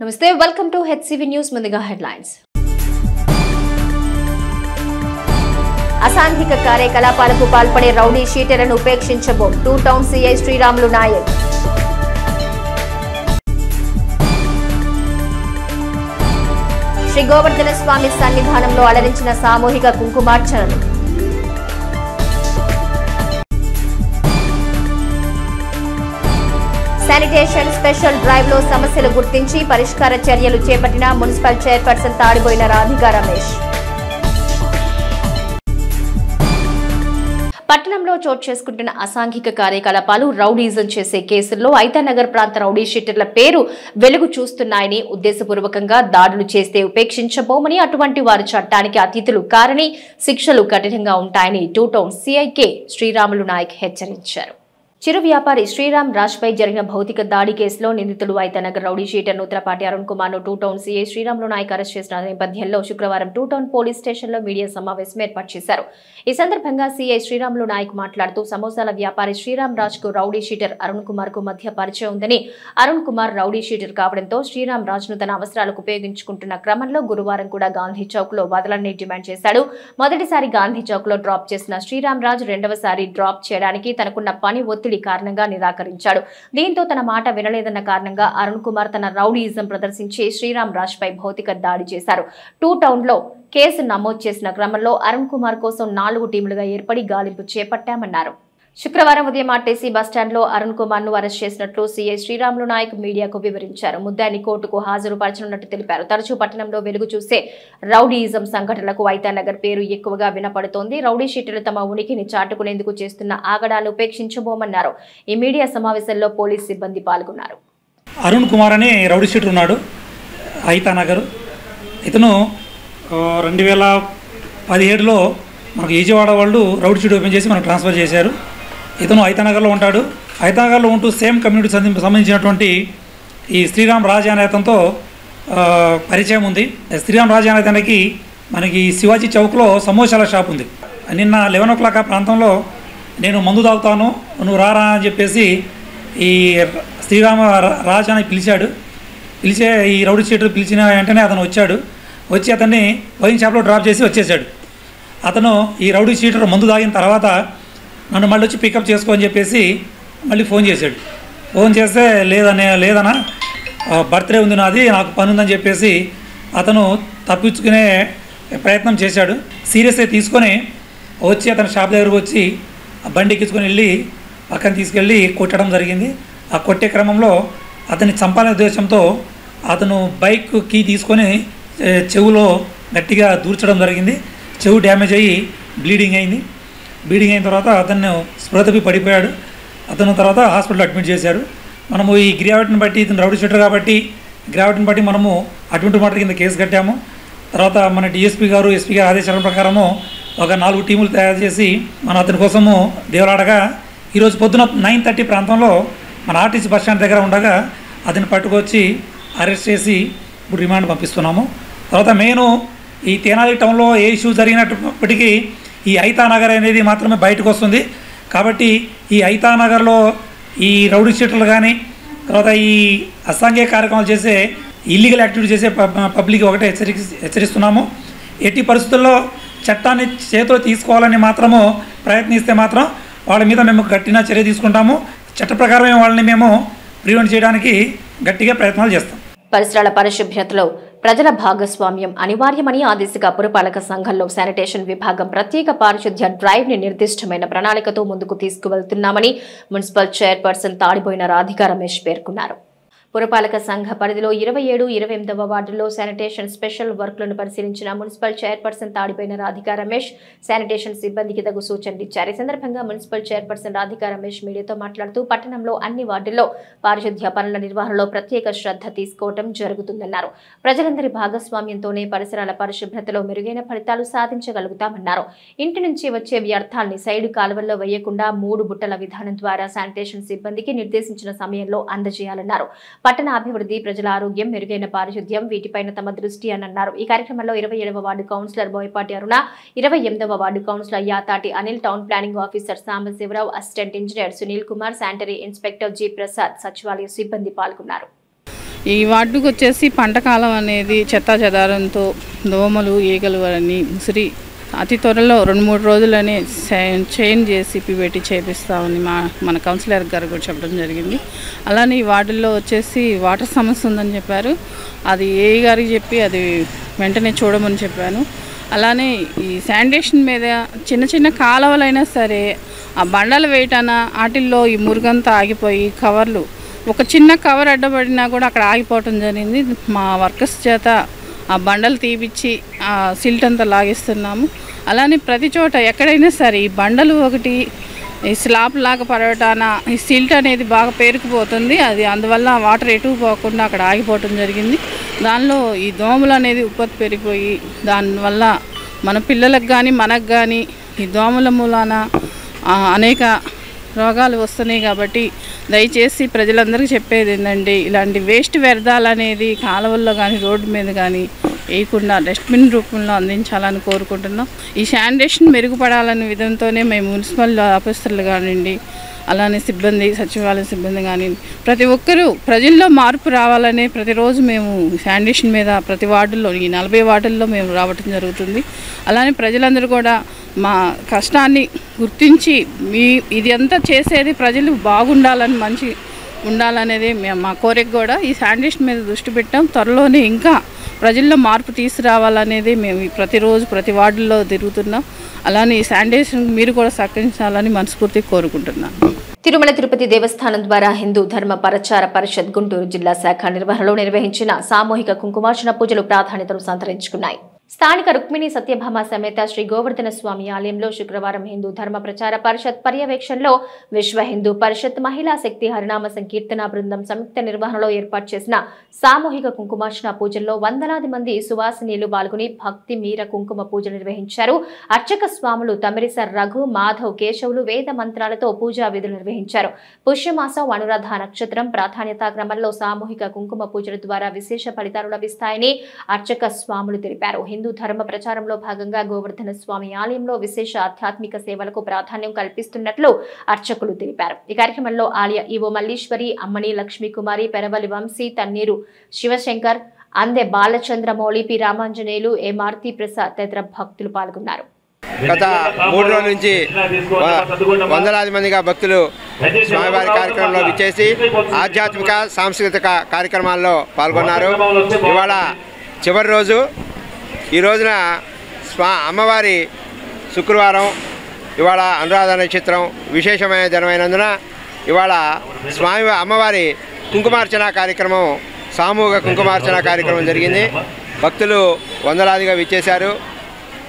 నమస్తే welcome to HCV news ముందుగా headlines అసాంఘిక కార్యకలాపాలకు పాల్పడే రౌడీ షీటర్లను ఉపేక్షించబో two town CI Sriramulu Naik Sri Govardhana Swamy సన్నిధానంలో అలరించిన సామూహిక కుంకుమార్చనలు శానిటేషన్ స్పెషల్ డ్రైవ్ లో సమస్యలు గుర్తించి పరిష్కార చర్యలు చేపట్టిన మున్సిపల్ చైర్పర్సన్ తాడిబోయిన రాధికా రమేష్. పట్టణంలో చోటు చేసుకుంటున్న అసాంఘిక కార్యకలాపాలు రౌడీజం చేసే కేసుల్లో ఐతానగర్ ప్రాంత రౌడీ షీటర్ల పేరు వెలుగు చూస్తున్నాయని ఉద్దేశపూర్వకంగా దాడులు చేస్తే ఉపేక్షించబోమని అటువంటి వారి చట్టానికి అతీతులు కారని శిక్షలు కఠినంగా ఉంటాయని టూ టౌన్ సిఐకే శ్రీరాములు నాయక్ హెచ్చరించారు. చిరు వ్యాపారి శ్రీరామ్ రాజ్ పై జరిగిన భౌతిక దాడి కేసులో నిందితుడు ఐతానగర్ రౌడీ షీటర్ నూతలపాటి అరుణ్ కుమార్ ను two town CI Sriramulu Nayak arrest చేసిన నేపథ్యంలో శుక్రవారం టూ టౌన్ పోలీస్ స్టేషన్ లో మీడియా సమావేశం ఏర్పాటు చేశారు. ఈ సందర్భంగా సీఐ శ్రీరాములు నాయక్ మాట్లాడుతూ సమోసాల వ్యాపారి శ్రీరామ్ రాజ్ కు రౌడీ షీటర్ అరుణ్ కుమార్ కు మధ్య పరిచయం ఉందని, అరుణ్ కుమార్ రౌడీ షీటర్ కావడంతో శ్రీరామ్ రాజ్ ను తన అవసరాలకు ఉపయోగించుకుంటున్న క్రమంలో గురువారం కూడా గాంధీ చౌక్ లో వదలని డిమాండ్ చేశాడు. మొదటిసారి గాంధీ చౌక్ లో డ్రాప్ చేసిన శ్రీరామ్ రాజ్ రెండవసారి డ్రాప్ చేయడానికి తనకున్న పని ఒత్తిడి కారణంగా నిరాకరించాడు. దీంతో తన మాట వినలేదన్న కారణంగా అరుణ్ కుమార్ తన రౌడీయిజం ప్రదర్శించి శ్రీరామ్ రాజ్ పై భౌతిక దాడి చేశారు. టూ టౌన్ లో కేసు నమోదు చేసిన క్రమంలో అరుణ్ కుమార్ కోసం 4 టీములుగా ఏర్పడి గాలింపు చేపట్టామన్నారు. శుక్రవారం ఉదయం ఆర్టీసీ బస్టాండ్ లో అరుణ్ కుమార్ ను అరెస్ట్ చేసినట్లు సీఐ శ్రీరాములు నాయక్ మీడియాకు వివరించారు. ముద్దాయిని కోర్టుకు హాజరుపరచనున్నట్టు తెలిపారు. తరచూ పట్టణంలో వెలుగు చూసే రౌడీయిజం సంఘటనలకు ఐతానగర్ పేరు ఎక్కువగా వినపడుతోంది. రౌడీ షీటర్లు తమ ఉనికిని చాటుకునేందుకు చేస్తున్న ఆగడాలు ఉపేక్షించబోమన్నారు. ఈ మీడియా సమావేశంలో పోలీస్ సిబ్బంది పాల్గొన్నారు. అరుణ్ కుమార్ అనే రౌడీ షీటర్ ఉన్నాడు ఐతానగర్. ఇతను 2017లో మనకు ఈజీవాడ వాళ్ళు రౌడీ షీట్ ఓపెన్ చేసి మనకు ట్రాన్స్ఫర్ చేశారు. ఇతను ఐతానగర్లో ఉంటాడు. ఐతానగర్లో ఉంటూ సేమ్ కమ్యూనిటీ సంబంధించినటువంటి ఈ శ్రీరామ్ రాజ్ అనే అతనితో పరిచయం ఉంది. శ్రీరామ్ రాజ్ అనే అతనికి మనకి శివాజీ చౌక్లో సమోసాల షాప్ ఉంది. నిన్న 11 o'clock ఆ ప్రాంతంలో నేను మందు తాగుతాను నువ్వు రారా అని చెప్పేసి ఈ శ్రీరామ రాజ్ అని పిలిచాడు. ఈ రౌడీ షీటర్ పిలిచిన వెంటనే అతను వచ్చాడు. వచ్చి అతన్ని వైన్ షాప్లో డ్రాప్ చేసి వచ్చేసాడు. అతను ఈ రౌడీ షీటర్ మందు తాగిన తర్వాత నన్ను మళ్ళీ వచ్చి పికప్ చేసుకో అని చెప్పేసి మళ్ళీ ఫోన్ చేశాడు. ఫోన్ చేస్తే లేదన్నా బర్త్డే ఉంది నాది, నాకు పని ఉందని చెప్పేసి అతను తప్పించుకునే ప్రయత్నం చేశాడు. సీరియస్గా తీసుకొని వచ్చి అతని షాప్ దగ్గరకు వచ్చి బండి ఎక్కించుకొని వెళ్ళి పక్కన తీసుకెళ్ళి కొట్టడం జరిగింది. ఆ కొట్టే క్రమంలో అతన్ని చంపాలనే ఉద్దేశంతో అతను బైక్ కీ తీసుకొని చెవులో గట్టిగా దూర్చడం జరిగింది. చెవు డ్యామేజ్ అయ్యి బ్లీడింగ్ అయింది. బ్లీడింగ్ అయిన తర్వాత అతను స్పృహ తప్పి పడిపోయాడు. అతను తర్వాత హాస్పిటల్లో అడ్మిట్ చేశారు. మనము ఈ గ్రావిటీని బట్టి ఇతను రౌడీ షీటర్ కాబట్టి గ్రావిటీని బట్టి మనము అటువంటి మర్డర్ కింద కేసు కట్టాము. తర్వాత మన డిఎస్పీ గారు ఎస్పీ గారు ఆదేశాల ప్రకారము ఒక 4 టీములు తయారు చేసి మనం అతని కోసము దేవులాడగా ఈరోజు పొద్దున 9:30 ప్రాంతంలో మన ఆర్టీసీ బస్ స్టాండ్ దగ్గర ఉండగా అతన్ని పట్టుకొచ్చి అరెస్ట్ చేసి ఇప్పుడు రిమాండ్ పంపిస్తున్నాము. తర్వాత మెయిన్ ఈ తెనాలి టౌన్లో ఏ ఇష్యూ జరిగినప్పటికీ ఈ ఐతానగర్ అనేది మాత్రమే బయటకు వస్తుంది. కాబట్టి ఈ ఐతానగర్లో ఈ రౌడీ షీటర్లు కానీ తర్వాత ఈ అసాంఘిక కార్యక్రమాలు చేసే ఇల్లీగల్ యాక్టివిటీ చేసే పబ్లిక్ ఒకటే హెచ్చరిస్తున్నాము. ఎట్టి పరిస్థితుల్లో చట్టాన్ని చేతిలో తీసుకోవాలని మాత్రము ప్రయత్నిస్తే మాత్రం వాళ్ళ మీద మేము గట్టిన చర్య తీసుకుంటాము. చట్ట ప్రకారమే వాళ్ళని మేము ప్రివెంట్ చేయడానికి గట్టిగా ప్రయత్నాలు చేస్తాం. పరిసరాల పరిశుభ్రతలో ప్రజల భాగస్వామ్యం అనివార్యమని ఆదేశిక పురపాలక సంఘంలో శానిటేషన్ విభాగం ప్రత్యేక పారిశుధ్య డ్రైవ్ ని నిర్దిష్టమైన ప్రణాళికతో ముందుకు తీసుకువెళ్తున్నామని మున్సిపల్ చైర్పర్సన్ తాడిబోయిన రాధికా రమేష్ పేర్కొన్నారు. పురపాలక సంఘ పరిధిలో 27, 28వ వార్డుల్లో శానిటేషన్ స్పెషల్ వర్క్లను పరిశీలించిన municipal chairperson తాడిపోయిన Radhika Ramesh sanitation సిబ్బందికి తగు సూచనలు ఇచ్చారు. ఈ సందర్భంగా మున్సిపల్ చైర్పర్సన్ రాధికా రమేష్ మీడియాతో మాట్లాడుతూ పట్టణంలో అన్ని వార్డుల్లో పారిశుధ్య పనుల నిర్వహణలో ప్రత్యేక శ్రద్ధ తీసుకోవడం జరుగుతుందన్నారు. ప్రజలందరి భాగస్వామ్యంతోనే పరిసరాల పరిశుభ్రతలో మెరుగైన ఫలితాలు సాధించగలుగుతామన్నారు. ఇంటి నుంచి వచ్చే వ్యర్థాలని సైడు కాలువల్లో వేయకుండా 3 బుట్టల విధానం ద్వారా శానిటేషన్ సిబ్బందికి నిర్దేశించిన సమయంలో అందజేయాలన్నారు. పట్టణ అభివృద్ధి, ప్రజల ఆరోగ్యం, మెరుగైన పారిశుధ్యం వీటిపైన తమ దృష్టి అని అన్నారు. ఈ కార్యక్రమంలో 27వ వార్డు కౌన్సిలర్ బోయపాటి అరుణ, 28వ ward councillor Yatati Anil, town planning officer Sambasivarao, assistant engineer Sunil Kumar, sanitary inspector G Prasad, సచివాలయ సిబ్బంది పాల్గొన్నారు. ఈ వార్డుకు వచ్చేసి పంటకాలం అనేది చెత్తా చెదారంతో దోమలు ఈగలు అని ముసిరి అతి త్వరలో 2-3 రోజులని చైన్ చేసి పెట్టి చేపిస్తామని మన కౌన్సిలర్ గారు కూడా చెప్పడం జరిగింది. అలానే ఈ వార్డుల్లో వచ్చేసి వాటర్ సమస్య ఉందని చెప్పారు. అది ఏఈ గారికి చెప్పి అది వెంటనే చూడమని చెప్పాను. అలానే ఈ శానిటేషన్ మీద చిన్న చిన్న కాలువలైనా సరే ఆ బండలు వేయటాన వాటిల్లో ఈ మురుగంతా ఆగిపోయి కవర్లు ఒక చిన్న కవర్ అడ్డపడినా కూడా అక్కడ ఆగిపోవటం జరిగింది. మా వర్కర్స్ చేత ఆ బండలు తీపిచ్చి ఆ సిల్ట్ అంతా లాగిస్తున్నాము. అలానే ప్రతి చోట ఎక్కడైనా సరే ఈ బండలు ఒకటి ఈ స్లాబ్ లాగా పడటాన ఈ సిల్ట్ అనేది బాగా పేరుకుపోతుంది. అది అందువల్ల వాటర్ ఎటు పోకుండా అక్కడ ఆగిపోవటం జరిగింది. దానిలో ఈ దోమలు అనేది ఉత్పత్తి పెరిగిపోయి దానివల్ల మన పిల్లలకు కానీ మనకు కానీ ఈ దోమల మూలాన అనేక రోగాలు వస్తున్నాయి. కాబట్టి దయచేసి ప్రజలందరికీ చెప్పేది ఏంటంటే ఇలాంటి వేస్ట్ వ్యర్థాలు అనేది కాలువల్లో కానీ రోడ్డు మీద కానీ వేయకుండా డస్ట్బిన్ రూపంలో అందించాలని కోరుకుంటున్నాం. ఈ శానిటేషన్ మెరుగుపడాలనే విధంతోనే మేము మున్సిపల్ ఆఫీసర్లు కానివ్వండి, అలానే సిబ్బంది సచివాలయ సిబ్బంది కానీ ప్రతి ఒక్కరూ ప్రజల్లో మార్పు రావాలని ప్రతిరోజు మేము శానిటేషన్ మీద ప్రతి వార్డుల్లో ఈ 40 వార్డుల్లో మేము రావటం జరుగుతుంది. అలానే ప్రజలందరూ కూడా మా కష్టాన్ని గుర్తించి ఇది అంతా చేసేది ప్రజలు బాగుండాలని మంచి ఉండాలనేది మా కోరిక. కూడా ఈ శానిటేషన్ మీద దృష్టి పెట్టాం. త్వరలోనే ఇంకా ప్రజల్లో మార్పు తీసుకురావాలనేది మేము ప్రతిరోజు ప్రతి వార్డుల్లో తిరుగుతున్నాం. అలానే ఈ శానిటేషన్ మీరు కూడా సహకరించాలని మనస్ఫూర్తిగా కోరుకుంటున్నాను. తిరుమల తిరుపతి దేవస్థానం ద్వారా హిందూ ధర్మ ప్రచార పరిషత్ గుంటూరు జిల్లా శాఖ నిర్వహణలో నిర్వహించిన సామూహిక కుంకుమార్చన పూజలు ప్రాధాన్యతను సంతరించుకున్నాయి. స్థానిక రుక్మిణి సత్యభామ సమేత శ్రీ గోవర్ధన స్వామి ఆలయంలో శుక్రవారం హిందూ ధర్మ ప్రచార పరిషత్ పర్యవేక్షణలో విశ్వ హిందూ పరిషత్ మహిళా శక్తి హరినామ సంకీర్తన బృందం సంయుక్త నిర్వహణలో ఏర్పాటు చేసిన సామూహిక కుంకుమార్చన పూజల్లో వందలాది మంది సువాసినీలు పాల్గొని భక్తి మీర కుంకుమ పూజ నిర్వహించారు. అర్చక స్వాములు తమిరిస రఘు మాధవ్ కేశవులు వేద మంత్రాలతో పూజా విధులు నిర్వహించారు. పుష్యమాసం అనురాధ నక్షత్రం ప్రాధాన్యతా క్రమంలో సామూహిక కుంకుమ పూజల ద్వారా విశేష ఫలితాలు లభిస్తాయని అర్చక స్వాములు తెలిపారు. హిందూ ధర్మ ప్రచారంలో భాగంగా గోవర్ధన స్వామి ఆలయంలో విశేష ఆధ్యాత్మిక సేవలకు ప్రాధాన్యం కల్పిస్తున్నట్లు అర్చకులు తెలిపారు. ఈ కార్యక్రమంలో ఆలయ ఈవో మల్లీశ్వరి, అమ్మణి లక్ష్మీకుమారి, పెరవలి వంశీ, తన్నీరు శివశంకర్, అందే బాలచంద్రమౌళి, పి రామాంజనేయులు, ఏ మారుతి ప్రసాద్ తదితర భక్తులు పాల్గొన్నారు. గత 3 రోజుల నుంచి వందలాది మందిగా భక్తులు స్వామివారి కార్యక్రమంలో విచ్చేసి ఆధ్యాత్మిక సాంస్కృతిక కార్యక్రమాల్లో పాల్గొన్నారు. ఇవాళ చివరి రోజు. ఈ రోజున అమ్మవారి శుక్రవారం, ఇవాళ అనురాధ నక్షత్రం విశేషమైన దినమైనందున ఇవాళ స్వామి అమ్మవారి కుంకుమార్చన కార్యక్రమం, సామూహిక కుంకుమార్చన కార్యక్రమం జరిగింది. భక్తులు వందలాదిగా విచ్చేశారు.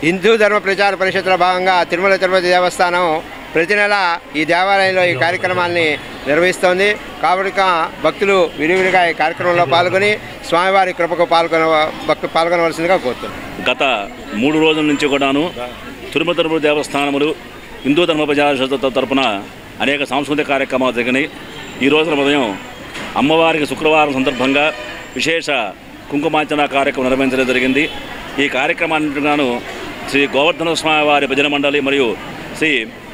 హిందూ ధర్మ ప్రచార పరిషత్తులో భాగంగా తిరుమల తిరుపతి దేవస్థానం ప్రతి నెల ఈ దేవాలయంలో ఈ కార్యక్రమాన్ని నిర్వహిస్తోంది. కాబట్టి భక్తులు విరివిరిగా ఈ కార్యక్రమంలో పాల్గొని స్వామివారి కృపకు పాల్గొనవలసిందిగా కోరుతున్నాను. గత 3 రోజుల నుంచి కూడాను తిరుమల తిరుపతి దేవస్థానములు హిందూ ధర్మ ప్రచార పరిషత్ తరపున అనేక సాంస్కృతిక కార్యక్రమాలు జరిగినాయి. ఈ రోజున ఉదయం అమ్మవారికి శుక్రవారం సందర్భంగా విశేష కుంకుమార్చన కార్యక్రమం నిర్వహించడం జరిగింది. ఈ కార్యక్రమానికి గాను శ్రీ గోవర్ధన స్వామి వారి భజన మండలి మరియు శ్రీ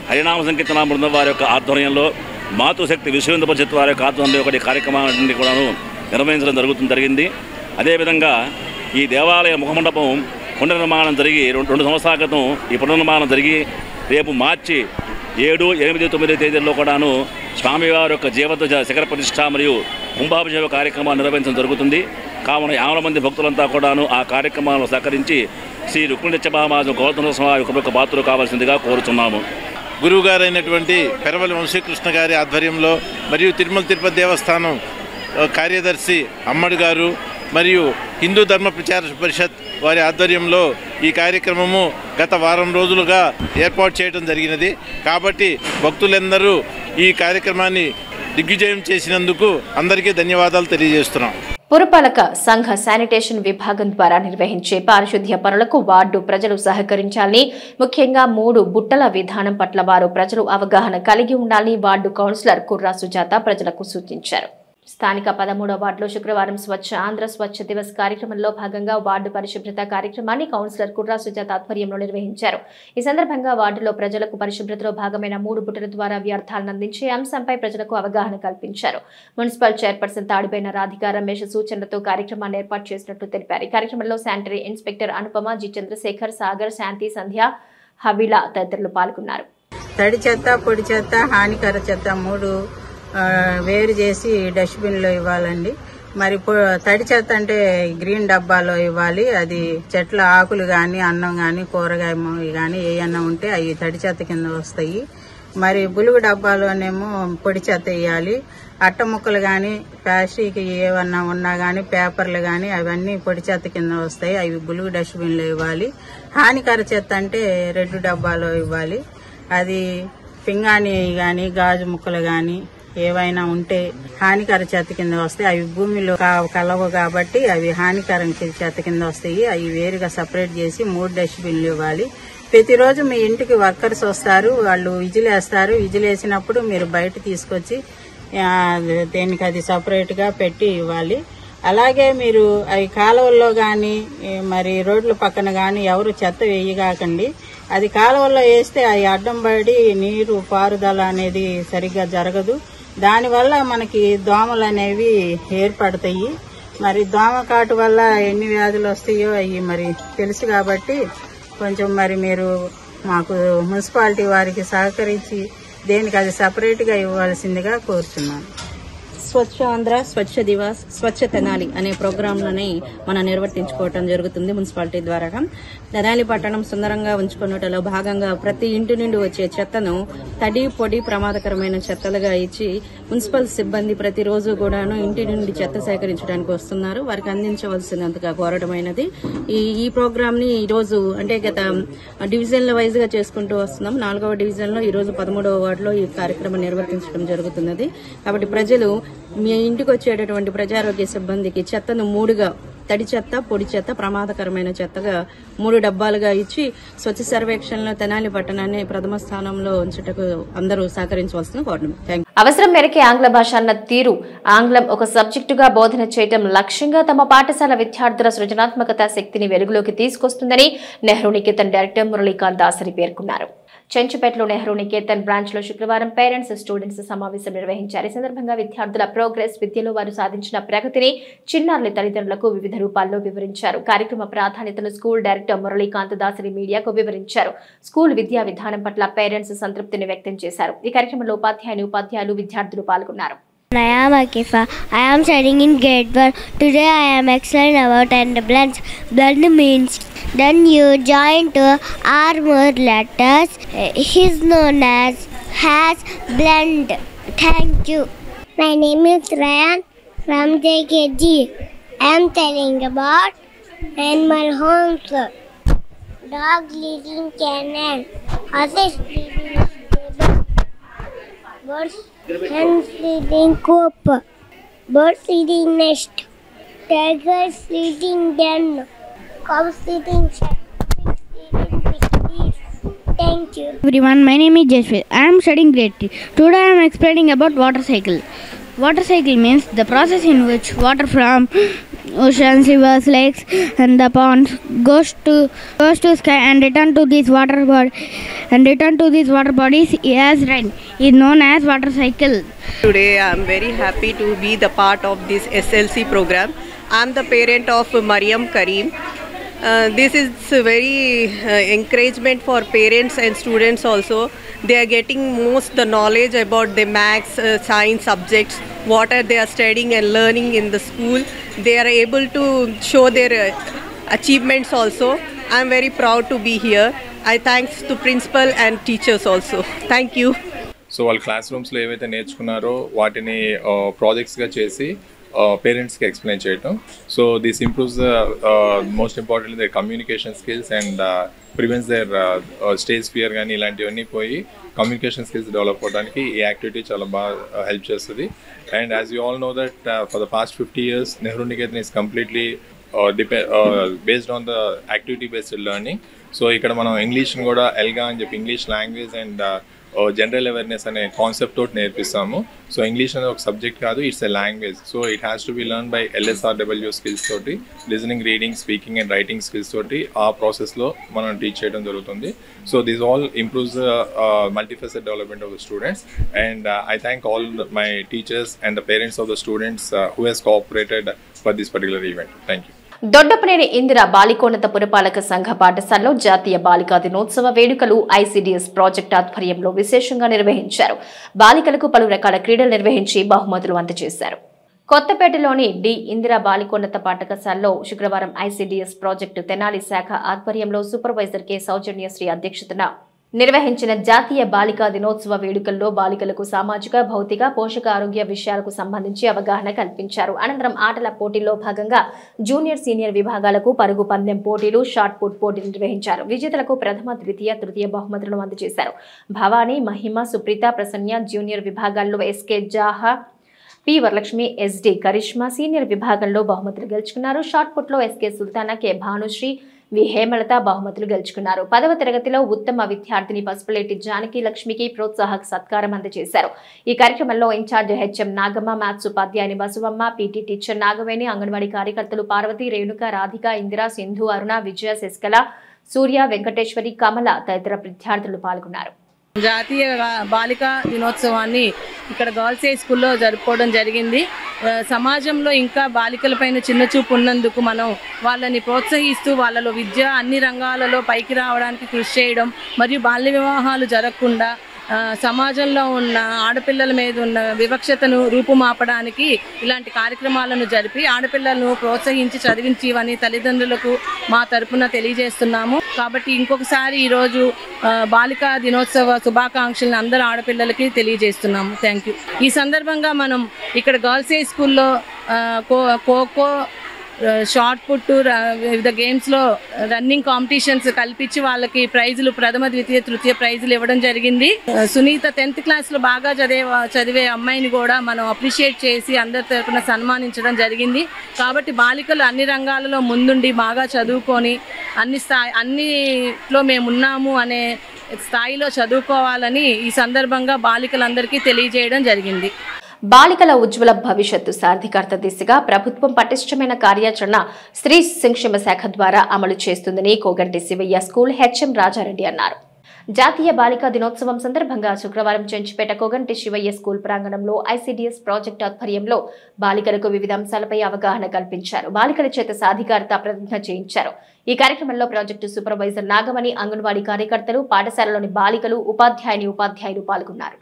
హరినామ సంకీర్తన బృందం వారి యొక్క ఆధ్వర్యంలో మాతృశక్తి విశ్వ హిందూ పరిషత్ వారి యొక్క ఆధ్వర్యంలో ఒకటి కార్యక్రమాన్ని కూడాను నిర్వహించడం జరిగింది. అదేవిధంగా ఈ దేవాలయ ముఖమండపం పునర్నిర్మాణం జరిగి 2 సంవత్సరాల క్రితం ఈ పునర్నిర్మాణం జరిగి రేపు మార్చి 7, 8, 9 తేదీల్లో కూడాను స్వామివారి యొక్క జీవత శిఖర ప్రతిష్ఠ మరియు కుంభాభిషేక కార్యక్రమాలు నిర్వహించడం జరుగుతుంది. కావున 50 మంది భక్తులంతా కూడాను ఆ కార్యక్రమాలను సహకరించి శ్రీ రుక్మిణి సత్యభామ గోవర్ధన స్వామి యొక్క పాత్రలు కావాల్సిందిగా కోరుచున్నాము. గురువు గారైనటువంటి పెరవలి వంశీకృష్ణ గారి ఆధ్వర్యంలో మరియు తిరుమల తిరుపతి దేవస్థానం కార్యదర్శి అమ్మడు గారు మరియు హిందూ ధర్మ ప్రచార పరిషత్ వారి ఆధ్వర్యంలో ఈ కార్యక్రమము గత వారం రోజులుగా ఏర్పాటు చేయడం జరిగినది. కాబట్టి భక్తులందరూ ఈ కార్యక్రమాన్ని దిగ్విజయం చేసినందుకు అందరికీ ధన్యవాదాలు తెలియజేస్తున్నాం. పురపాలక సంఘ శానిటేషన్ విభాగం ద్వారా నిర్వహించే పారిశుద్ధ్య పనులకు వార్డు ప్రజలు సహకరించాలని, ముఖ్యంగా 3 బుట్టల విధానం పట్ల వారు ప్రజలు అవగాహన కలిగి ఉండాలని వార్డు కౌన్సిలర్ కుర్రా సుజాత ప్రజలకు సూచించారు. స్థానిక 13వ వార్డులో శుక్రవారం స్వచ్ఛ ఆంధ్ర స్వచ్ఛ దివస్ కార్యక్రమంలో భాగంగా వార్డు పరిశుభ్రత కార్యక్రమాన్ని కౌన్సిలర్ కుర్రా సుజాత ఆధ్వర్యంలో నిర్వహించారు. ఈ సందర్భంగా వార్డులో ప్రజలకు పరిశుభ్రతలో భాగమైన 3 బుట్టల ద్వారా వ్యర్థాలను అందించే అంశంపై ప్రజలకు అవగాహన కల్పించారు. మున్సిపల్ చైర్పర్సన్ తాడిపైన రాధిక రమేష్ సూచనలతో కార్యక్రమాన్ని ఏర్పాటు చేసినట్లు తెలిపారు. ఈ కార్యక్రమంలో sanitary inspector Anupama, G Chandrasekhar, Sagar, Shanti, Sandhya, Havila తదితరులు పాల్గొన్నారు. తడి చెత్త, పొడి చెత్త, హానికర చెత్త 3 వేరు చేసి డస్ట్బిన్లో ఇవ్వాలండి. మరి తడి చెత్త అంటే గ్రీన్ డబ్బాలో ఇవ్వాలి. అది చెట్ల ఆకులు కానీ, అన్నం కానీ, కూరగాయ కానీ ఏమన్నా ఉంటే అవి తడి చెత్త కింద వస్తాయి. మరి బులుగు డబ్బాలోనేమో పొడి చెత్త వేయాలి. అట్ట ముక్కలు కానీ, ప్లాస్టిక్ ఏమన్నా ఉన్నా కానీ, పేపర్లు కానీ అవన్నీ పొడి చెత్త కింద వస్తాయి. అవి బులుగు డస్ట్బిన్లో ఇవ్వాలి. హానికర చెత్త అంటే రెడ్ డబ్బాలో ఇవ్వాలి. అది పింగాణి కానీ, గాజు ముక్కలు కానీ ఏవైనా ఉంటే హానికర చెత్త కింద వస్తాయి. అవి భూమిలో కలవు కాబట్టి అవి హానికర చెత్త కింద వస్తాయి. అవి వేరుగా సపరేట్ చేసి 3 డస్ట్బిన్లు ఇవ్వాలి. ప్రతిరోజు మీ ఇంటికి వర్కర్స్ వస్తారు, వాళ్ళు విజిలేస్తారు. విజిలేసినప్పుడు మీరు బయట తీసుకొచ్చి దేనికి అది సపరేట్ గా పెట్టి ఇవ్వాలి. అలాగే మీరు అవి కాలువల్లో కానీ, మరి రోడ్ల పక్కన కానీ ఎవరు చెత్త వేయగాకండి. అది కాలువల్లో వేస్తే అవి అడ్డం పడి నీరు పారుదల అనేది సరిగ్గా జరగదు. దానివల్ల మనకి దోమలు అనేవి ఏర్పడతాయి. మరి దోమకాటు వల్ల ఎన్ని వ్యాధులు వస్తాయో అవి మరి తెలుసు కాబట్టి కొంచెం మరి మీరు మాకు మున్సిపాలిటీ వారికి సహకరించి దేనికి అది సపరేట్గా ఇవ్వాల్సిందిగా కోరుతున్నాను. స్వచ్ఛ ఆంధ్ర స్వచ్ఛ దివాస్ స్వచ్ఛ తెనాలి అనే ప్రోగ్రాంలని మనం నిర్వర్తించుకోవటం జరుగుతుంది మున్సిపాలిటీ ద్వారా. తెనాలి పట్టణం సుందరంగా ఉంచుకున్నట్లో భాగంగా ప్రతి ఇంటి నుండి వచ్చే చెత్తను తడి, పొడి, ప్రమాదకరమైన చెత్తలుగా ఇచ్చి మున్సిపల్ సిబ్బంది ప్రతిరోజు కూడాను ఇంటి నుండి చెత్త సేకరించడానికి వస్తున్నారు. వారికి అందించవలసినంతగా కోరడమైనది. ఈ ప్రోగ్రామ్ ని ఈ రోజు అంటే గత డివిజన్ల వైజ్ గా చేసుకుంటూ వస్తున్నాం. 4వ డివిజన్ లో ఈ రోజు 13వ వార్డులో ఈ కార్యక్రమం నిర్వర్తించడం జరుగుతున్నది. కాబట్టి ప్రజలు మీ ఇంటికి వచ్చేటటువంటి ప్రజారోగ్య సిబ్బందికి చెత్తను 3గా తడి చెత్త, పొడి చెత్త, ప్రమాదకరమైన చెత్తగా 3 డబ్బాలుగా ఇచ్చి స్వచ్ఛ సర్వేక్షణలో తెనాలి పట్టణాన్ని ప్రథమ స్థానంలో ఉంచుటకు అందరూ సహకరించవలసిన కోరుతున్నాం. అవసరం మేరకే ఆంగ్ల భాష అన్న తీరు, ఆంగ్లం ఒక సబ్జెక్టుగా బోధన చేయడం లక్ష్యంగా తమ పాఠశాల విద్యార్థుల సృజనాత్మకత శక్తిని వెలుగులోకి తీసుకొస్తుందని నెహ్రూ నికేతన్ డైరెక్టర్ మురళీకాంత్ దాసరి పేర్కొన్నారు. చెంచుపేటలో నెహ్రూ నికేతన్ బ్రాంచ్ లో శుక్రవారం పేరెంట్స్, స్టూడెంట్స్ సమావేశం నిర్వహించారు. ఈ సందర్భంగా విద్యార్థుల ప్రోగ్రెస్, విద్యలో వారు సాధించిన ప్రగతిని చిన్నారుల తల్లిదండ్రులకు వివిధ రూపాల్లో వివరించారు. కార్యక్రమ ప్రాధాన్యతను స్కూల్ డైరెక్టర్ మురళీకాంత్ దాసరి మీడియాకు వివరించారు. స్కూల్ విద్యా విధానం పట్ల పేరెంట్స్ సంతృప్తిని వ్యక్తం చేశారు. ఈ కార్యక్రమంలో ఉపాధ్యాయులు, విద్యార్థులు పాల్గొన్నారు. I am Akifa. I am studying in grade 1. Today I am explaining about and blends. Blend means then you join to armor letters. Is known as has blend. Thank you. My name is Ryan from JKG. I am telling about animal homes. Dog leading canal. Horses leading stable. Birds hens leading coop. Birds eating nest. Tigers eating den. Cows eating shed. Pigs eating piggies. Thank you. Everyone, my name is Jaswant. I am studying grade 3. Today I am explaining about water cycle. Water cycle means the process in which water from oceans, rivers, lakes and the ponds goes to sky and return to these water bodies as rain is known as water cycle. Today I am very happy to be the part of this SLC program. I am the parent of Mariam Kareem. This is very encouragement for parents and students also. They are getting most the knowledge about the maths, science subjects, what are they are studying and learning in the school. They are able to show their achievements also. I am very proud to be here. I thanks to principal and teachers also. Thank you. So వాళ్ళు class రూమ్స్లో ఏవైతే నేర్చుకున్నారో వాటిని ప్రాజెక్ట్స్గా చేసి పేరెంట్స్కి explain చేయటం. So this improves the most important their communication skills and prevents their stage fear కానీ ఇలాంటివన్నీ పోయి కమ్యూనికేషన్ స్కిల్స్ డెవలప్ అవడానికి ఈ యాక్టివిటీ చాలా బాగా హెల్ప్ చేస్తుంది. And as you all know that for the past 50 years Nehru Niketan is completely based on the activity based learning. So ఇక్కడ మనం ఇంగ్లీష్ని కూడా ఎల్గా అని చెప్పి English language and general awareness అనే కాన్సెప్ట్ తోటి నేర్పిస్తాము. సో ఇంగ్లీష్ అనేది ఒక సబ్జెక్ట్ కాదు, it's a language. So it has to be learn by LSRW skills తోటి, listening, reading, speaking and writing skills తోటి ఆ ప్రాసెస్లో మనం టీచ్ చేయడం జరుగుతుంది. So this all improves the multifaceted development of the students. And I thank all my teachers and the parents of the students who has cooperated for this particular event. Thank you. Doddapaneni Indira బాలికోన్నత పురపాలక సంఘ పాఠశాలలో జాతీయ బాలికా దినోత్సవ వేడుకలు ICDS project ఆధ్వర్యంలో విశేషంగా నిర్వహించారు. బాలికలకు పలు రకాల క్రీడలు నిర్వహించి బహుమతులు అందజేశారు. కొత్తపేటలోని ఇందిరా బాలికోన్నత పాఠశాలలో శుక్రవారం ICDS ప్రాజెక్టు తెనాలి శాఖ ఆధ్వర్యంలో సూపర్వైజర్ కె సౌజన్యశ్రీ అధ్యక్షతన నిర్వహించిన జాతీయ బాలికా దినోత్సవ వేడుకల్లో బాలికలకు సామాజిక, భౌతిక, పోషక ఆరోగ్య విషయాలకు సంబంధించి అవగాహన కల్పించారు. అనంతరం ఆటల పోటీల్లో భాగంగా జూనియర్, సీనియర్ విభాగాలకు పరుగు పందెం పోటీలు, షాట్ పుట్ పోటీలు నిర్వహించారు. విజేతలకు ప్రథమ, ద్వితీయ, తృతీయ బహుమతులను అందజేశారు. భవానీ, మహిమ, సుప్రీత, ప్రసన్య జూనియర్ విభాగాల్లో SK Jaha, P Varalakshmi, SD Karishma senior విభాగంలో బహుమతులు గెలుచుకున్నారు. షాట్ పుట్ లో SK Sultana, K Bhanusri, V Hemalatha బహుమతులు గెలుచుకున్నారు. 10వ తరగతిలో ఉత్తమ విద్యార్థిని పసుపులేటి జానకి లక్ష్మికి ప్రోత్సాహక సత్కారం అందజేశారు. ఈ కార్యక్రమంలో ఇన్ఛార్జ్ HM నాగమ్మ, మ్యాథ్స్ ఉపాధ్యాయుని బసువమ్మ, PT టీచర్ నాగవేణి, అంగన్వాడీ కార్యకర్తలు పార్వతి, రేణుక, రాధిక, ఇందిర, సింధు, అరుణ, విజయ, శశికళ, సూర్య, వెంకటేశ్వరి, కమల తదితర విద్యార్థులు పాల్గొన్నారు. జాతీయ బాలికా దినోత్సవాన్ని ఇక్కడ గర్ల్స్ హై స్కూల్లో జరుపుకోవడం జరిగింది. సమాజంలో ఇంకా బాలికలపైన చిన్న చూపు ఉన్నందుకు మనం వాళ్ళని ప్రోత్సహిస్తూ వాళ్ళలో విద్య అన్ని రంగాలలో పైకి రావడానికి కృషి చేయడం, మరియు బాల్య వివాహాలు జరగకుండా సమాజంలో ఉన్న ఆడపిల్లల మీద ఉన్న వివక్షతను రూపుమాపడానికి ఇలాంటి కార్యక్రమాలను జరిపి ఆడపిల్లలను ప్రోత్సహించి చదివించివని తల్లిదండ్రులకు మా తరపున తెలియజేస్తున్నాము. కాబట్టి ఇంకొకసారి ఈరోజు బాలికా దినోత్సవ శుభాకాంక్షలను అందరు ఆడపిల్లలకి తెలియజేస్తున్నాము. Thank you. ఈ సందర్భంగా మనం ఇక్కడ గర్ల్స్ హై స్కూల్లో ఖోఖో, షార్ట్ పుట్, వివిధ గేమ్స్లో రన్నింగ్ కాంపిటీషన్స్ కల్పించి వాళ్ళకి ప్రైజులు, ప్రథమ, ద్వితీయ, తృతీయ ప్రైజులు ఇవ్వడం జరిగింది. సునీత 10th క్లాస్లో బాగా చదివే అమ్మాయిని కూడా మనం అప్రిషియేట్ చేసి అందరి తరపున సన్మానించడం జరిగింది. కాబట్టి బాలికలు అన్ని రంగాలలో ముందుండి బాగా చదువుకొని అన్నిట్లో మేము ఉన్నాము అనే స్థాయిలో చదువుకోవాలని ఈ సందర్భంగా బాలికలందరికీ తెలియజేయడం జరిగింది. బాలికల ఉజ్వల భవిష్యత్తు సాధికారత దిశగా ప్రభుత్వం పటిష్టమైన కార్యాచరణ స్త్రీ సంక్షేమ శాఖ ద్వారా అమలు చేస్తుందని కోగంటి శివయ్య స్కూల్ HM రాజారెడ్డి అన్నారు. జాతీయ బాలికా దినోత్సవం సందర్భంగా శుక్రవారం చెంచుపేట కోగంటి శివయ్య స్కూల్ ప్రాంగణంలో ICDS ప్రాజెక్టు ఆధ్వర్యంలో బాలికలకు వివిధ అంశాలపై అవగాహన కల్పించారు. బాలికల చేత సాధికారత ప్రతిజ్ఞ చేయించారు. ఈ కార్యక్రమంలో ప్రాజెక్టు సూపర్వైజర్ నాగమణి, అంగన్వాడీ కార్యకర్తలు, పాఠశాలలోని బాలికలు, ఉపాధ్యాయులు పాల్గొన్నారు.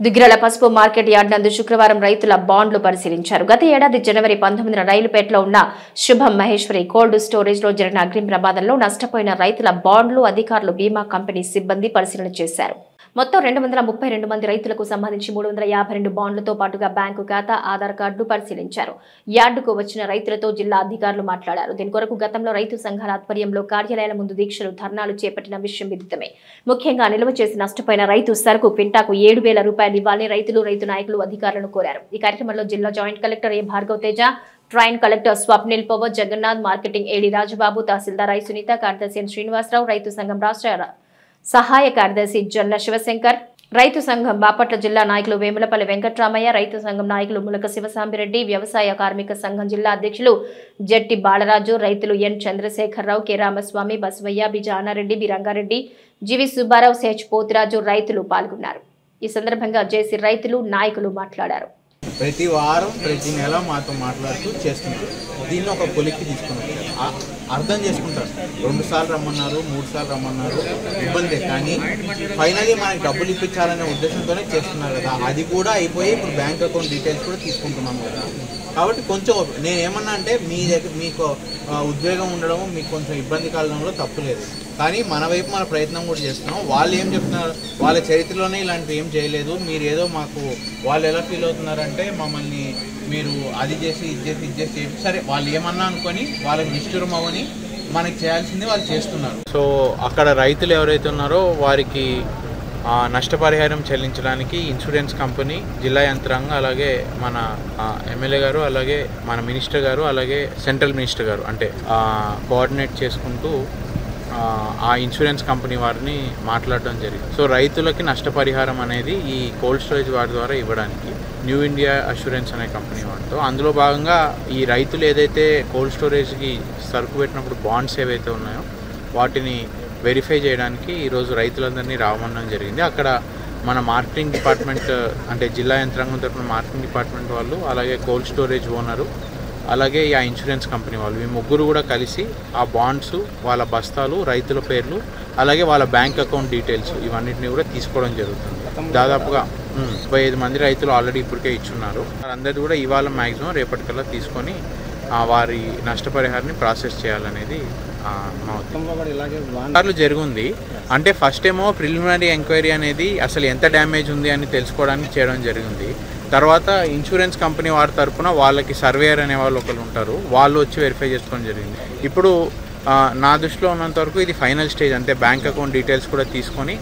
దుగ్గిరాల పసుపు మార్కెట్ యార్డ్ నందు శుక్రవారం రైతుల బాండ్లు పరిశీలించారు. గత ఏడాది జనవరి 19న రైలుపేటలో ఉన్న శుభం మహేశ్వరి కోల్డ్ స్టోరేజ్ లో జరిగిన అగ్ని ప్రమాదంలో నష్టపోయిన రైతుల బాండ్లు అధికారులు, బీమా కంపెనీ సిబ్బంది పరిశీలన చేశారు. మొత్తం 232 మంది రైతులకు సంబంధించి 352 బాండ్లతో పాటుగా బ్యాంకు ఖాతా, ఆధార్ కార్డులు పరిశీలించారు. యార్డుకు వచ్చిన రైతులతో జిల్లా అధికారులు మాట్లాడారు. దీని కొరకు గతంలో రైతు సంఘాల ఆధ్వర్యంలో కార్యాలయాల ముందు దీక్షలు, ధర్నాలు చేపట్టిన విషయం విదితమే. ముఖ్యంగా నిల్వ చేసి నష్టపోయిన రైతు సరుకు క్వింటాకు 7,000 రూపాయలు ఇవ్వాలని రైతు నాయకులు అధికారులను కోరారు. ఈ కార్యక్రమంలో జిల్లా joint collector A Bhargav Teja, train collector Swapnil Pawar, Jagannath, marketing AD Rajababu, తహసీల్దార్ ఐ సునీత, కార్యదర్శి శ్రీనివాసరావు, రైతు సంఘం రాష్ట్ర సహాయ కార్యదర్శి జొన్న శివశంకర్, రైతు సంఘం బాపట్ల జిల్లా నాయకులు వేములపల్లి వెంకట్రామయ్య, రైతు సంఘం నాయకులు ములక శివసాంబిరెడ్డి, వ్యవసాయ కార్మిక సంఘం జిల్లా అధ్యక్షులు జట్టి బాలరాజు, రైతులు N Chandrasekhararao, K Ramaswamy, Basavaiah, B Janareddy, B Rangareddy, GV Subbarao, CH Poturaju రైతులు పాల్గొన్నారు. ఈ సందర్భంగా జేసీ రైతులు నాయకులు మాట్లాడారు. ప్రతి వారం ప్రతి నెల మాతో మాట్లాడుతూ చేస్తుంటారు. దీన్ని ఒక కొలిక్కి తీసుకున్నారు, అర్థం చేసుకుంటారు. 2 సార్లు రమ్మన్నారు, 3 సార్లు రమ్మన్నారు, ఇబ్బందే. కానీ ఫైనలీ మనకి డబ్బులు ఇప్పించాలనే ఉద్దేశంతోనే చేస్తున్నారు కదా. అది కూడా అయిపోయి ఇప్పుడు బ్యాంక్ అకౌంట్ డీటెయిల్స్ కూడా తీసుకుంటున్నాం కదా. కాబట్టి కొంచెం నేనేమన్నా అంటే మీ దగ్గర మీకు ఉద్వేగం ఉండడం మీకు కొంచెం ఇబ్బంది కలగడంలో తప్పు లేదు. కానీ మన వైపు మన ప్రయత్నం కూడా చేస్తున్నాం. వాళ్ళు ఏం చెప్తున్నారు, వాళ్ళ చరిత్రలోనే ఇలాంటివి ఏం చేయలేదు, మీరు ఏదో మాకు వాళ్ళు ఎలా ఫీల్ అవుతున్నారంటే మమ్మల్ని మీరు అది చేసి ఇది చేసి సరే వాళ్ళు ఏమన్నా అనుకొని వాళ్ళకి నిష్ఠురం అవ్వని మనకి చేయాల్సింది వాళ్ళు చేస్తున్నారు. సో అక్కడ రైతులు ఎవరైతే ఉన్నారో వారికి నష్టపరిహారం చెల్లించడానికి ఇన్సూరెన్స్ కంపెనీ, జిల్లా యంత్రాంగం, అలాగే మన ఎమ్మెల్యే గారు, అలాగే మన మినిస్టర్ గారు, అలాగే సెంట్రల్ మినిస్టర్ గారు అంటే కోఆర్డినేట్ చేసుకుంటూ ఆ ఇన్సూరెన్స్ కంపెనీ వారిని మాట్లాడడం జరిగింది. సో రైతులకి నష్టపరిహారం అనేది ఈ కోల్డ్ స్టోరేజ్ వారి ద్వారా ఇవ్వడానికి న్యూ ఇండియా అష్యూరెన్స్ అనే కంపెనీ వారితో, అందులో భాగంగా ఈ రైతులు ఏదైతే కోల్డ్ స్టోరేజ్కి సరుకు పెట్టినప్పుడు బాండ్స్ ఏవైతే ఉన్నాయో వాటిని వెరిఫై చేయడానికి ఈరోజు రైతులందరినీ రావమనడం జరిగింది. అక్కడ మన మార్కెటింగ్ డిపార్ట్మెంట్ అంటే జిల్లా యంత్రాంగం తరపున మార్కెటింగ్ డిపార్ట్మెంట్ వాళ్ళు, అలాగే కోల్డ్ స్టోరేజ్ ఓనరు, అలాగే ఆ ఇన్సూరెన్స్ కంపెనీ వాళ్ళు, ఈ ముగ్గురు కూడా కలిసి ఆ బాండ్స్, వాళ్ళ బస్తాలు, రైతుల పేర్లు, అలాగే వాళ్ళ బ్యాంక్ అకౌంట్ డీటెయిల్స్ ఇవన్నిటిని కూడా తీసుకోవడం జరుగుతుంది. దాదాపుగా 35 మంది రైతులు ఆల్రెడీ ఇప్పటికే ఇచ్చున్నారు. అందరిది కూడా ఇవాళ మ్యాక్సిమం రేపటికల్లా తీసుకొని వారి నష్టపరిహారాన్ని ప్రాసెస్ చేయాలనేది సార్లు జరిగింది. అంటే ఫస్ట్ ఏమో ప్రిలిమినరీ ఎంక్వైరీ అనేది అసలు ఎంత డ్యామేజ్ ఉంది అని తెలుసుకోవడానికి చేయడం జరిగింది. తర్వాత ఇన్సూరెన్స్ కంపెనీ వారి తరఫున వాళ్ళకి సర్వేయర్ అనే వాళ్ళు ఒకరు ఉంటారు, వాళ్ళు వచ్చి వెరిఫై చేసుకోవడం జరిగింది. ఇప్పుడు నా దృష్టిలో ఉన్నంత వరకు ఇది ఫైనల్ స్టేజ్. అంటే బ్యాంక్ అకౌంట్ డీటెయిల్స్ కూడా తీసుకొని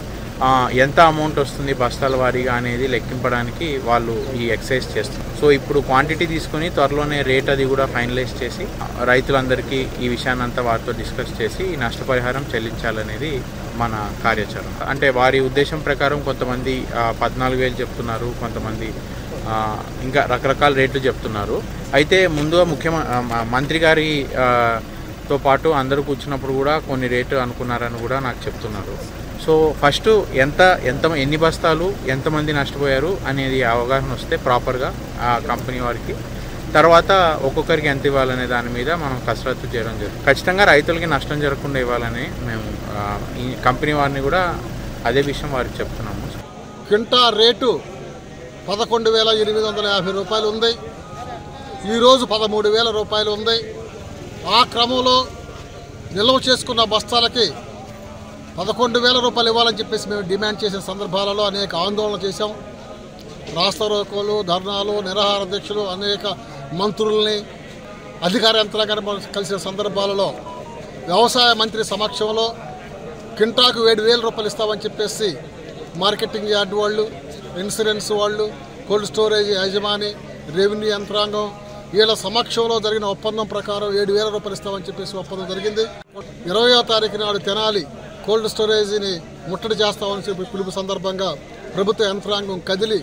ఎంత అమౌంట్ వస్తుంది బస్తాల వారీగా అనేది లెక్కింపడానికి వాళ్ళు ఈ ఎక్సర్సైజ్ చేస్తారు. సో ఇప్పుడు క్వాంటిటీ తీసుకొని త్వరలోనే రేట్ అది కూడా ఫైనలైజ్ చేసి రైతులందరికీ ఈ విషయాన్ని అంతా వారితో డిస్కస్ చేసి నష్టపరిహారం చెల్లించాలనేది మన కార్యాచరణ. అంటే వారి ఉద్దేశం ప్రకారం కొంతమంది 14,000 చెప్తున్నారు, కొంతమంది ఇంకా రకరకాల రేట్లు చెప్తున్నారు. అయితే ముందుగా మంత్రి గారితో పాటు అందరూ కూర్చున్నప్పుడు కూడా కొన్ని రేటు అనుకున్నారని కూడా నాకు చెప్తున్నారు. సో ఫస్ట్ ఎన్ని బస్తాలు ఎంతమంది నష్టపోయారు అనేది అవగాహన వస్తే ప్రాపర్గా ఆ కంపెనీ వారికి, తర్వాత ఒక్కొక్కరికి ఎంత ఇవ్వాలనే దాని మీద మనం కసరత్తు చేయడం జరుగుతుంది. ఖచ్చితంగా రైతులకి నష్టం జరగకుండా ఇవ్వాలని మేము ఈ కంపెనీ వారిని కూడా అదే విషయం వారికి చెప్తున్నాము. క్వింటా రేటు 11,850 రూపాయలు ఉంది, ఈరోజు 13,000 రూపాయలు ఉంది. ఆ క్రమంలో నిల్వ చేసుకున్న బస్తాలకి 11,000 రూపాయలు ఇవ్వాలని చెప్పేసి మేము డిమాండ్ చేసిన సందర్భాలలో అనేక ఆందోళన చేశాం. రాస్తారోకోలు, ధర్నాలు, నిరాహార దీక్షలు, అనేక మంత్రుల్ని, అధికార యంత్రాంగాన్ని కలిసిన సందర్భాలలో వ్యవసాయ మంత్రి సమక్షంలో క్వింటాకు 7,000 రూపాయలు ఇస్తామని చెప్పేసి మార్కెటింగ్ యార్డ్ వాళ్ళు, ఇన్సూరెన్స్ వాళ్ళు, కోల్డ్ స్టోరేజ్ యజమాని, రెవెన్యూ యంత్రాంగం వీళ్ళ సమక్షంలో జరిగిన ఒప్పందం ప్రకారం 7,000 రూపాయలు ఇస్తామని చెప్పేసి ఒప్పందం జరిగింది. 20వ తారీఖు నాడు తెనాలి కోల్డ్ స్టోరేజీని ముట్టడి చేస్తామని చెప్పి పిలుపు సందర్భంగా ప్రభుత్వ యంత్రాంగం కదిలి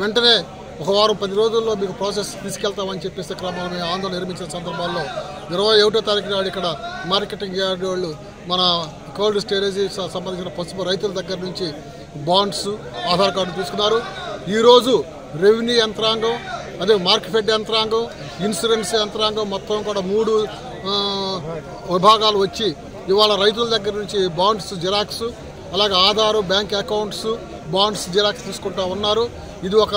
వెంటనే 1 వారం 10 రోజుల్లో మీకు ప్రాసెస్ తీసుకెళ్తామని చెప్పేసి క్రమంలో మేము ఆందోళన నిర్మించిన సందర్భాల్లో 21వ తారీఖు నాడు ఇక్కడ మార్కెటింగ్ యార్డ్ వాళ్ళు మన కోల్డ్ స్టోరేజీ సంబంధించిన పసుపు రైతుల దగ్గర నుంచి బాండ్స్, ఆధార్ కార్డు తీసుకున్నారు. ఈరోజు రెవెన్యూ యంత్రాంగం, అదే మార్కెట్ యంత్రాంగం, ఇన్సూరెన్స్ యంత్రాంగం మొత్తం కూడా 3 విభాగాలు వచ్చి ఇవాళ రైతుల దగ్గర నుంచి బాండ్స్ జిరాక్స్, అలాగే Aadhaar, bank accounts, bonds xerox తీసుకుంటా ఉన్నారు. ఇది ఒక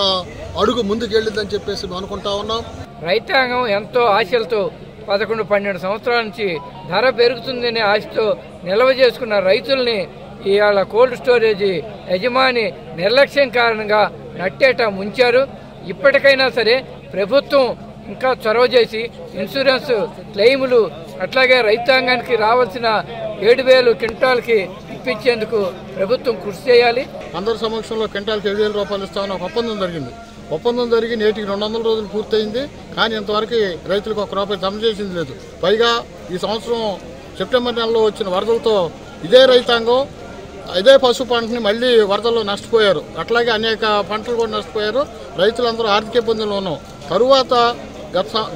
అడుగు ముందుకు వెళ్ళిందని చెప్పేసి మేము అనుకుంటా ఉన్నాం. రైతాంగం ఎంతో ఆశలతో 11-12 సంవత్సరాల నుంచి ధర పెరుగుతుందనే ఆశతో నిల్వ చేసుకున్న రైతుల్ని ఇవాళ కోల్డ్ స్టోరేజీ యజమాని నిర్లక్ష్యం కారణంగా నట్టేట ముంచారు. ఇప్పటికైనా సరే ప్రభుత్వం ఇంకా చొరవ చేసి ఇన్సూరెన్స్ క్లెయిములు, అట్లాగే రైతాంగానికి రావాల్సిన 7,000 క్వింటాల్కి ఇప్పించేందుకు ప్రభుత్వం కృషి చేయాలి. అందరి సమక్షంలో క్వింటాల్కి 7,000 రూపాయలు ఇస్తామని ఒక ఒప్పందం జరిగింది. ఒప్పందం జరిగి నేటికి 200 రోజులు పూర్తయింది. కానీ ఇంతవరకు రైతులకు 1 రూపాయి జమ చేసింది లేదు. పైగా ఈ సంవత్సరం సెప్టెంబర్ నెలలో వచ్చిన వరదలతో ఇదే రైతాంగం ఇదే పశు పంటని మళ్ళీ వరదల్లో నష్టపోయారు. అట్లాగే అనేక పంటలు కూడా నష్టపోయారు. రైతులందరూ ఆర్థిక ఇబ్బందులు ఉన్నాం. తరువాత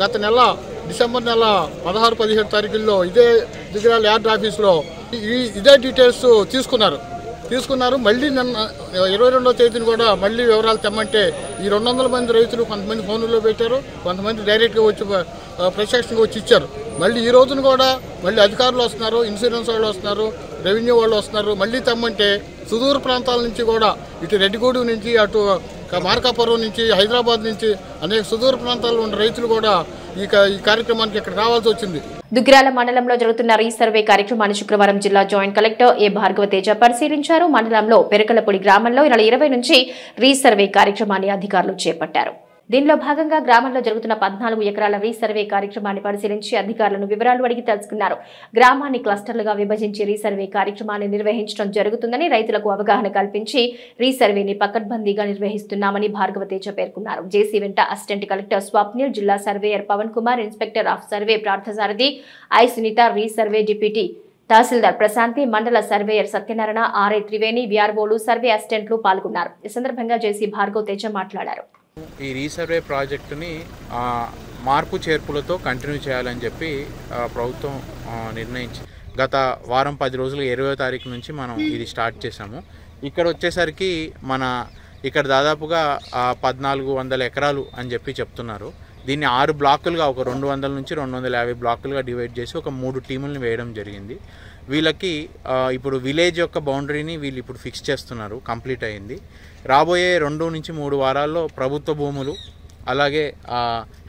గత నెల డిసెంబర్ నెల 16-17 తారీఖుల్లో ఇదే దిగిరాల యార్డ్ ఆఫీస్లో ఇదే డీటెయిల్స్ తీసుకున్నారు. మళ్ళీ నిన్న 22వ తేదీని కూడా మళ్ళీ వివరాలు తెమ్మంటే ఈ 200 మంది రైతులు కొంతమంది ఫోన్లో పెట్టారు, కొంతమంది డైరెక్ట్గా వచ్చి ప్రత్యక్షంగా వచ్చి ఇచ్చారు. మళ్ళీ ఈ రోజున కూడా మళ్ళీ అధికారులు వస్తున్నారు, ఇన్సూరెన్స్ వాళ్ళు వస్తున్నారు, రెవెన్యూ వాళ్ళు వస్తున్నారు. మళ్ళీ తెమ్మంటే సుదూర ప్రాంతాల నుంచి కూడా ఇటు రెడ్డిగూడు నుంచి, అటు మార్కాపురం నుంచి, హైదరాబాద్ నుంచి అనేక సుదూర ప్రాంతాల్లో ఉన్న రైతులు కూడా ఈ కార్యక్రమానికి ఇక్కడ రావాల్సి వచ్చింది. దుగ్గిరాల మండలంలో జరుగుతున్న రీసర్వే కార్యక్రమాన్ని శుక్రవారం జిల్లా జాయింట్ కలెక్టర్ ఏ భార్గవ తేజ పరిశీలించారు. మండలంలో పెరకలపూడి గ్రామంలో ఈ నెల 20 నుంచి రీసర్వే కార్యక్రమాన్ని అధికారులు చేపట్టారు. దీనిలో భాగంగా గ్రామంలో జరుగుతున్న 14 ఎకరాల రీసర్వే కార్యక్రమాన్ని పరిశీలించి అధికారులను వివరాలు అడిగి తెలుసుకున్నారు. గ్రామాన్ని క్లస్టర్లుగా విభజించి రీసర్వే కార్యక్రమాన్ని నిర్వహించడం జరుగుతుందని, రైతులకు అవగాహన కల్పించి రీసర్వేని పకడ్బందీగా నిర్వహిస్తున్నామని భార్గవ తేజ పేర్కొన్నారు. జేసీ వెంట అసిస్టెంట్ కలెక్టర్ స్వప్నిల్, జిల్లా surveyor Pavan Kumar, inspector of survey Parthasarathi, I Sunitha, resurvey deputy tahsildar Prashanthi, మండల సర్వేయర్ సత్యనారాయణ, ఆర్ఐ త్రివేణి, విఆర్ఓలు, సర్వే అసిస్టెంట్లు పాల్గొన్నారు. ఈ సందర్భంగా జేసీ భార్గవ్ తేజ మాట్లాడారు. ఈ రీసర్వే ప్రాజెక్టుని మార్పు చేర్పులతో కంటిన్యూ చేయాలని చెప్పి ప్రభుత్వం నిర్ణయించి గత వారం 10 రోజులు 20వ తారీఖు నుంచి మనం ఇది స్టార్ట్ చేసాము. ఇక్కడ వచ్చేసరికి ఇక్కడ దాదాపుగా 1400 ఎకరాలు అని చెప్పి చెప్తున్నారు. దీన్ని 6 బ్లాకులుగా ఒక 200 నుంచి 250 బ్లాకులుగా డివైడ్ చేసి ఒక 3 టీములను వేయడం జరిగింది. వీళ్ళకి ఇప్పుడు విలేజ్ యొక్క బౌండరీని వీళ్ళు ఇప్పుడు ఫిక్స్ చేస్తున్నారు. కంప్లీట్ అయింది. రాబోయే 2 నుంచి 3 వారాల్లో ప్రభుత్వ భూములు అలాగే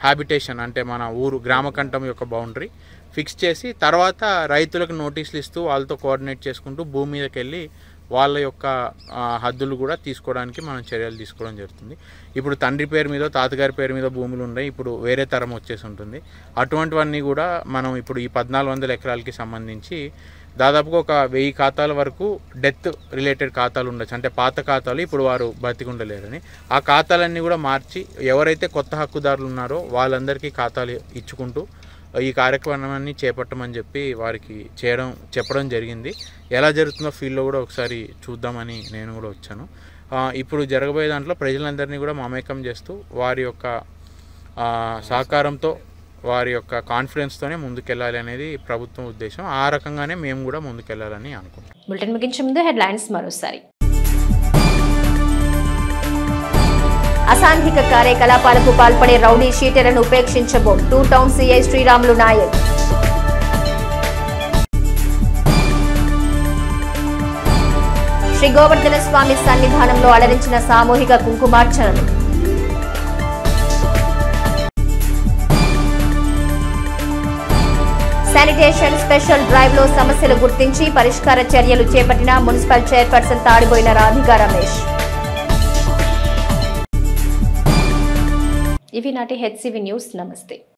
హ్యాబిటేషన్ అంటే మన ఊరు గ్రామకంఠం యొక్క బౌండరీ ఫిక్స్ చేసి తర్వాత రైతులకు నోటీసులు ఇస్తూ వాళ్ళతో కోఆర్డినేట్ చేసుకుంటూ భూమి మీదకి వెళ్ళి వాళ్ళ యొక్క హద్దులు కూడా తీసుకోవడానికి మనం చర్యలు తీసుకోవడం జరుగుతుంది. ఇప్పుడు తండ్రి పేరు మీద తాతగారి పేరు మీద భూములు ఉన్నాయి. ఇప్పుడు వేరే తరం వచ్చేసి ఉంటుంది. అటువంటివన్నీ కూడా మనం ఇప్పుడు ఈ 1400 ఎకరాలకి సంబంధించి దాదాపుగా ఒక 1000 ఖాతాల వరకు డెత్ రిలేటెడ్ ఖాతాలు ఉండొచ్చు. అంటే పాత ఖాతాలు ఇప్పుడు వారు బతికుండలేరని ఆ ఖాతాలన్నీ కూడా మార్చి ఎవరైతే కొత్త హక్కుదారులు ఉన్నారో వాళ్ళందరికీ ఖాతాలు ఇచ్చుకుంటూ ఈ కార్యక్రమాన్ని చేపట్టమని చెప్పి వారికి చెప్పడం జరిగింది. ఎలా జరుగుతుందో ఫీల్డ్లో కూడా ఒకసారి చూద్దామని నేను కూడా వచ్చాను. ఇప్పుడు జరగబోయే దాంట్లో ప్రజలందరినీ కూడా మమేకం చేస్తూ వారి యొక్క సహకారంతో వారి యొక్క కాన్ఫిడెన్స్తోనే ముందుకెళ్ళాలి అనేది ప్రభుత్వం ఉద్దేశం. ఆ రకంగానే మేము కూడా ముందుకెళ్ళాలని అనుకుంటున్నాం. బులెటిన్ ముగించే ముందు హెడ్లైన్స్ మరోసారి. అసాంఘిక కార్యకలాపాలకు పాల్పడే రౌడీ షీటర్లను ఉపేక్షించబోం 2 టౌన్ సిఐ శ్రీరాములు నాయక్. శ్రీ గోవర్ధన స్వామి సన్నిధానంలో అలరించిన సామూహిక కుంకుమార్చనలు. శానిటేషన్ స్పెషల్ డ్రైవ్ లో సమస్యలు గుర్తించి పరిష్కార చర్యలు చేపట్టిన మున్సిపల్ చైర్పర్సన్ తాడిబోయిన రాధికా రమేష్. ఇవి నాటి హెచ్సివి న్యూస్. నమస్తే.